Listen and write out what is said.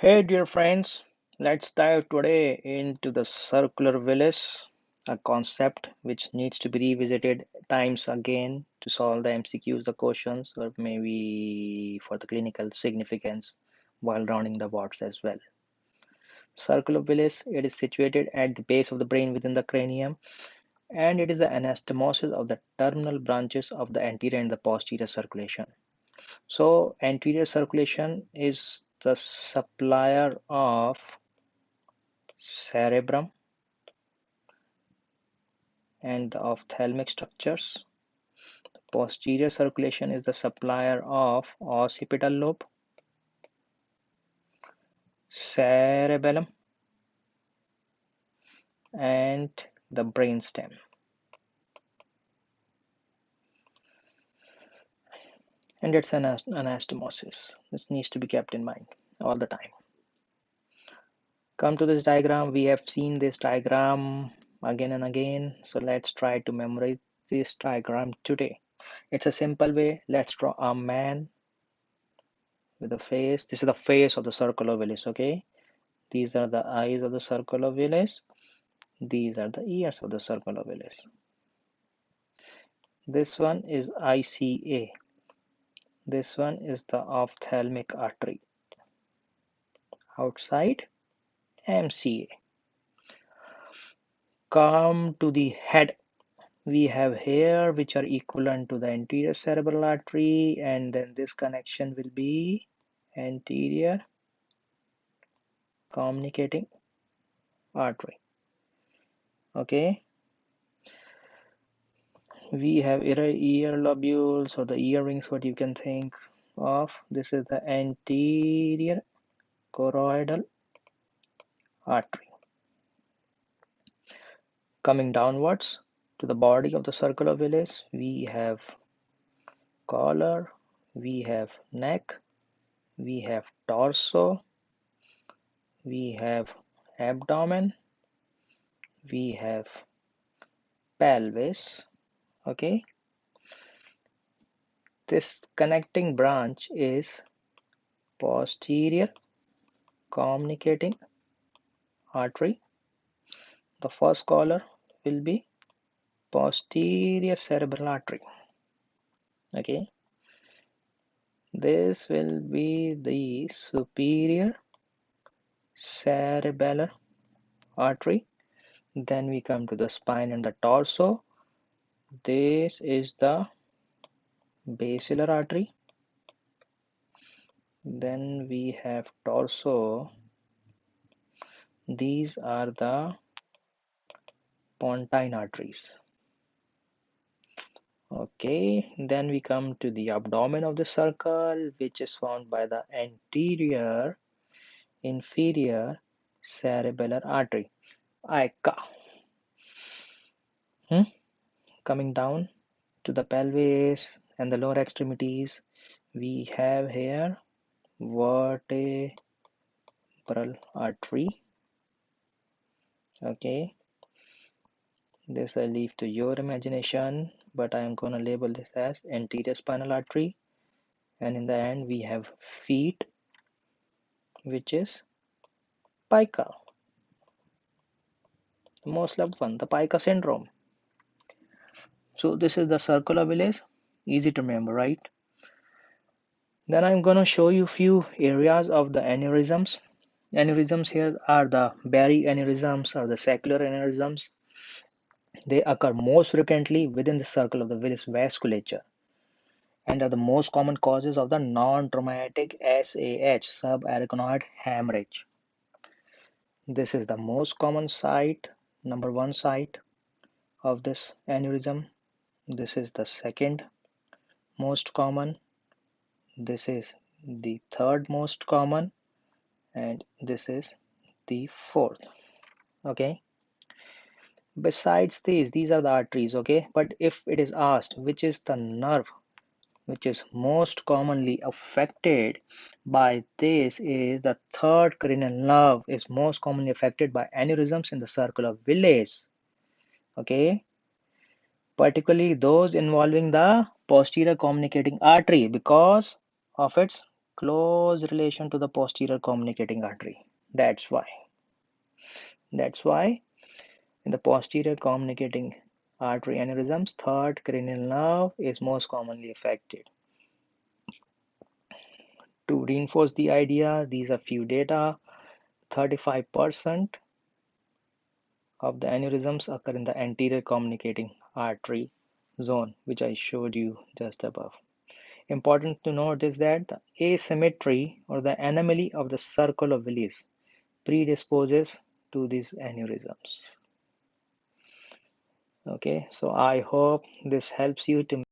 Hey dear friends, let's dive today into the circular Willis, a concept which needs to be revisited times again to solve the MCQs, the questions, or maybe for the clinical significance while rounding the wards as well. Circular Willis, it is situated at the base of the brain within the cranium, and it is the anastomosis of the terminal branches of the anterior and the posterior circulation. So anterior circulation is the supplier of cerebrum and the ophthalmic structures. Posterior circulation is the supplier of occipital lobe, cerebellum, and the brainstem. And it's an anastomosis. This needs to be kept in mind all the time. Come to this diagram. We have seen this diagram again and again. So let's try to memorize this diagram today. It's a simple way. Let's draw a man with a face. This is the face of the circular Willis, okay? These are the eyes of the circular Willis. These are the ears of the circular Willis. This one is ICA. This one is the ophthalmic artery. Outside, MCA. Come to the head. We have hair which are equivalent to the anterior cerebral artery, and then this connection will be anterior communicating artery. Okay, we have ear lobules or the earrings, what you can think of. This is the anterior choroidal artery. Coming downwards to the body of the circular Willis, we have collar, we have neck, we have torso, we have abdomen, we have pelvis. Okay, this connecting branch is posterior communicating artery. The first collar will be posterior cerebral artery. Okay, this will be the superior cerebellar artery. Then we come to the spine and the torso. This is the basilar artery. Then we have torso. These are the pontine arteries. Okay, then we come to the abdomen of the circle, which is found by the anterior inferior cerebellar artery, AICA. Coming down to the pelvis and the lower extremities, we have here vertebral artery. Okay, this I leave to your imagination, but I am going to label this as anterior spinal artery. And in the end, we have feet, which is pica. The most loved one, the pica syndrome. So this is the circular Willis, easy to remember, right? Then I'm going to show you few areas of the aneurysms. Aneurysms here are the Barry aneurysms or the saccular aneurysms. They occur most frequently within the circle of the Willis vasculature and are the most common causes of the non-traumatic SAH, subarachnoid hemorrhage. This is the most common site, number one site of this aneurysm. This is the second most common. This is the third most common, and this is the fourth. Okay. Besides these are the arteries. Okay. But if it is asked which is the nerve which is most commonly affected by this, is the third cranial nerve is most commonly affected by aneurysms in the circle of Willis. Okay. Particularly those involving the posterior communicating artery because of its close relation to the posterior communicating artery. That's why. That's why in the posterior communicating artery aneurysms, third cranial nerve is most commonly affected. To reinforce the idea, these are few data. 35% of the aneurysms occur in the anterior communicating artery zone, which I showed you just above. Important to note is that the asymmetry or the anomaly of the circle of Willis predisposes to these aneurysms. Okay, so I hope this helps you to